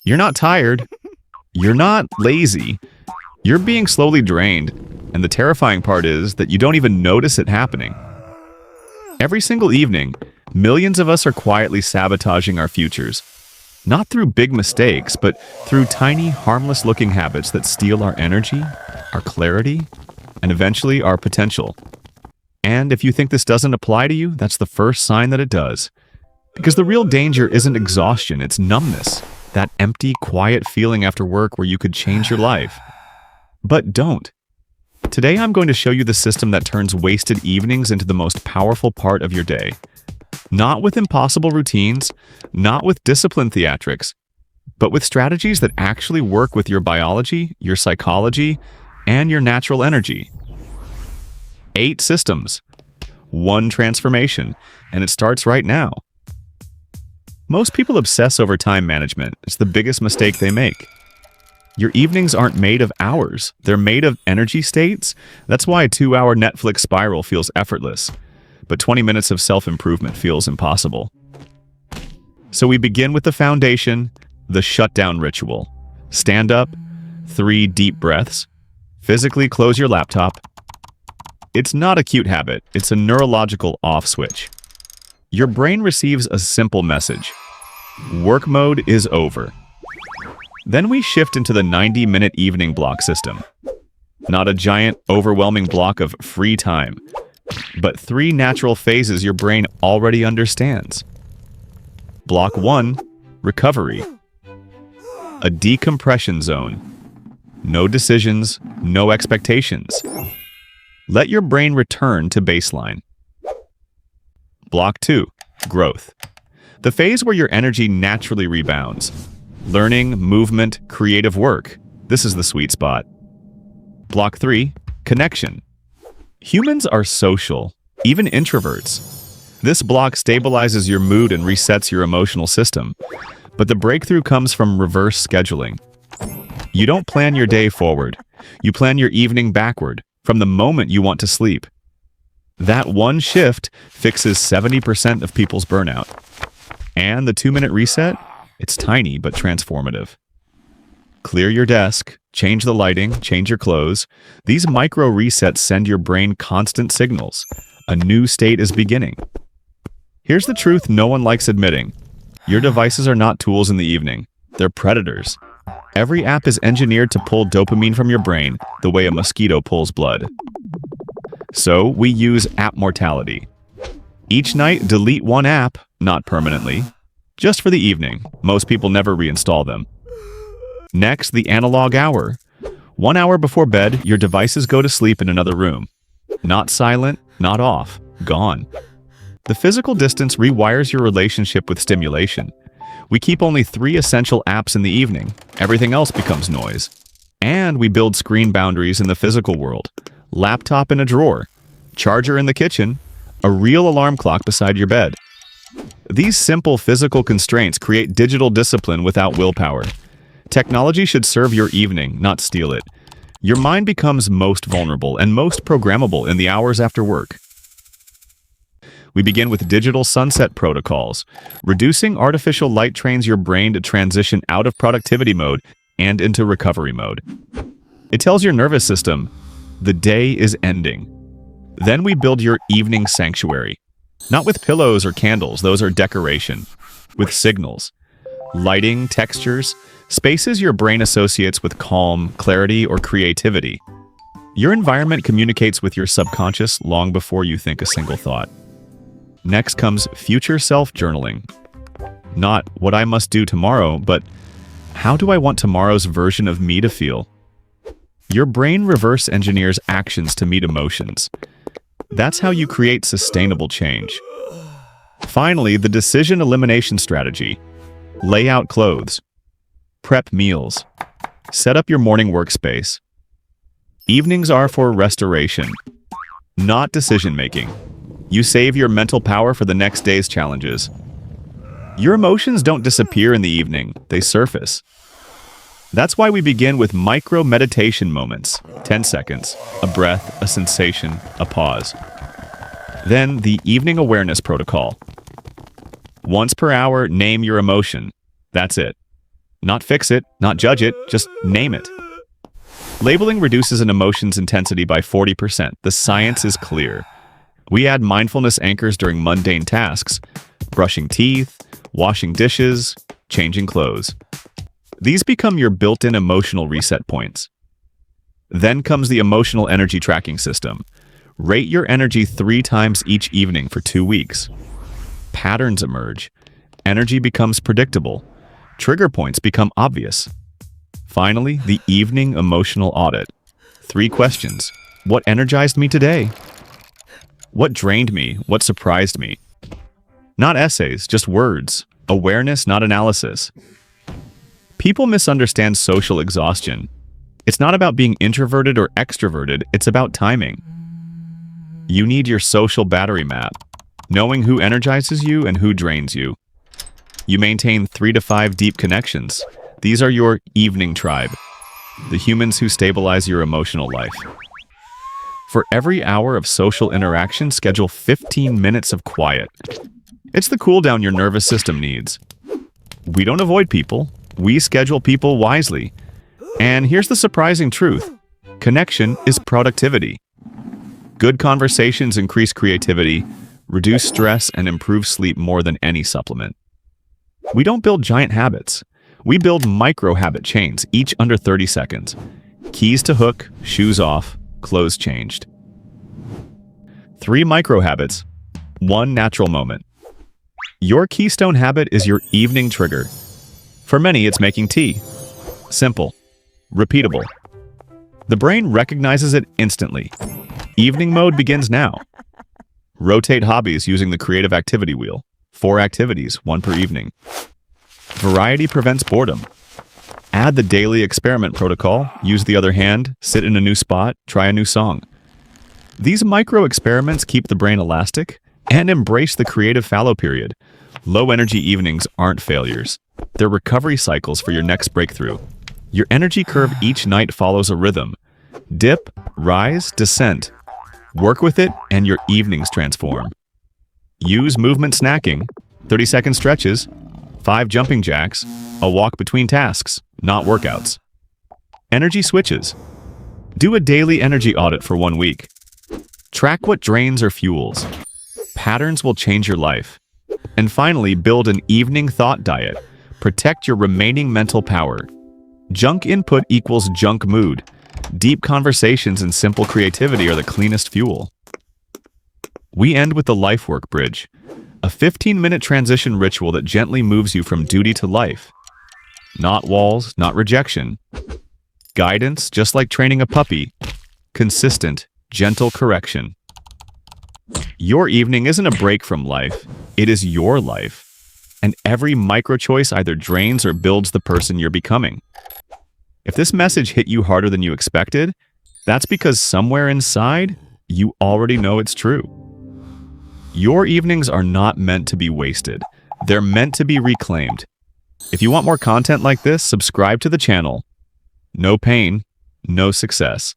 You're not tired. You're not lazy. You're being slowly drained, and the terrifying part is that you don't even notice it happening. Every single evening, millions of us are quietly sabotaging our futures. Not through big mistakes, but through tiny, harmless-looking habits that steal our energy, our clarity, and eventually our potential. And if you think this doesn't apply to you, that's the first sign that it does. Because the real danger isn't exhaustion, it's numbness. That empty, quiet feeling after work where you could change your life. But don't. Today I'm going to show you the system that turns wasted evenings into the most powerful part of your day. Not with impossible routines, not with disciplined theatrics, but with strategies that actually work with your biology, your psychology, and your natural energy. 8 systems, 1 transformation, and it starts right now. Most people obsess over time management. It's the biggest mistake they make. Your evenings aren't made of hours. They're made of energy states. That's why a 2-hour Netflix spiral feels effortless, but 20 minutes of self-improvement feels impossible. So we begin with the foundation, the shutdown ritual. Stand up, 3 deep breaths, physically close your laptop. It's not a cute habit, it's a neurological off switch. Your brain receives a simple message. Work mode is over. Then we shift into the 90-minute evening block system. Not a giant, overwhelming block of free time, but 3 natural phases your brain already understands. Block 1, recovery. A decompression zone. No decisions, no expectations. Let your brain return to baseline. Block 2, growth. The phase where your energy naturally rebounds. Learning, movement, creative work. This is the sweet spot. Block 3, connection. Humans are social, even introverts. This block stabilizes your mood and resets your emotional system. But the breakthrough comes from reverse scheduling. You don't plan your day forward. You plan your evening backward, from the moment you want to sleep. That one shift fixes 70% of people's burnout. And the 2-minute reset? It's tiny but transformative. Clear your desk, change the lighting, change your clothes. These micro resets send your brain constant signals. A new state is beginning. Here's the truth no one likes admitting. Your devices are not tools in the evening. They're predators. Every app is engineered to pull dopamine from your brain the way a mosquito pulls blood. So we use app mortality. Each night, delete 1 app, not permanently, just for the evening. Most people never reinstall them. Next, the analog hour. 1 hour before bed, your devices go to sleep in another room. Not silent, not off, gone. The physical distance rewires your relationship with stimulation. We keep only 3 essential apps in the evening. Everything else becomes noise. And we build screen boundaries in the physical world. Laptop in a drawer, charger in the kitchen, a real alarm clock beside your bed. These simple physical constraints create digital discipline without willpower. Technology should serve your evening, not steal it. Your mind becomes most vulnerable and most programmable in the hours after work. We begin with digital sunset protocols. Reducing artificial light trains your brain to transition out of productivity mode and into recovery mode. It tells your nervous system, the day is ending. Then we build your evening sanctuary. Not with pillows or candles, those are decoration. With signals. Lighting, textures, spaces your brain associates with calm, clarity, or creativity. Your environment communicates with your subconscious long before you think a single thought. Next comes future self-journaling. Not what I must do tomorrow, but how do I want tomorrow's version of me to feel? Your brain reverse engineers actions to meet emotions. That's how you create sustainable change. Finally, the decision elimination strategy. Lay out clothes. Prep meals. Set up your morning workspace. Evenings are for restoration, not decision-making. You save your mental power for the next day's challenges. Your emotions don't disappear in the evening, they surface. That's why we begin with micro meditation moments, 10 seconds, a breath, a sensation, a pause. Then the evening awareness protocol. Once per hour, name your emotion. That's it. Not fix it, not judge it, just name it. Labeling reduces an emotion's intensity by 40%. The science is clear. We add mindfulness anchors during mundane tasks, brushing teeth, washing dishes, changing clothes. These become your built-in emotional reset points. Then comes the emotional energy tracking system. Rate your energy 3 times each evening for 2 weeks. Patterns emerge. Energy becomes predictable. Trigger points become obvious. Finally, the evening emotional audit. 3 questions. What energized me today? What drained me? What surprised me? Not essays, just words. Awareness, not analysis. People misunderstand social exhaustion. It's not about being introverted or extroverted, it's about timing. You need your social battery map, knowing who energizes you and who drains you. You maintain 3 to 5 deep connections. These are your evening tribe, the humans who stabilize your emotional life. For every hour of social interaction, schedule 15 minutes of quiet. It's the cool down your nervous system needs. We don't avoid people, we schedule people wisely. And here's the surprising truth. Connection is productivity. Good conversations increase creativity, reduce stress, and improve sleep more than any supplement. We don't build giant habits. We build micro-habit chains, each under 30 seconds. Keys to hook, shoes off, clothes changed. 3 micro-habits, 1 natural moment. Your keystone habit is your evening trigger. For many, it's making tea. Simple. Repeatable. The brain recognizes it instantly. Evening mode begins now. Rotate hobbies using the creative activity wheel. 4 activities, 1 per evening. Variety prevents boredom. Add the daily experiment protocol. Use the other hand, sit in a new spot, try a new song. These micro experiments keep the brain elastic and embrace the creative fallow period. Low energy evenings aren't failures. They're recovery cycles for your next breakthrough. Your energy curve each night follows a rhythm. Dip, rise, descent. Work with it and your evenings transform. Use movement snacking, 30-second stretches, 5 jumping jacks, a walk between tasks, not workouts. Energy switches. Do a daily energy audit for 1 week. Track what drains or fuels. Patterns will change your life. And finally, build an evening thought diet. Protect your remaining mental power. Junk input equals junk mood. Deep conversations and simple creativity are the cleanest fuel. We end with the life work bridge, a 15-minute transition ritual that gently moves you from duty to life. Not walls, not rejection. Guidance, just like training a puppy. Consistent, gentle correction. Your evening isn't a break from life, it is your life. And every micro-choice either drains or builds the person you're becoming. If this message hit you harder than you expected, that's because somewhere inside, you already know it's true. Your evenings are not meant to be wasted. They're meant to be reclaimed. If you want more content like this, subscribe to the channel. No pain, no success.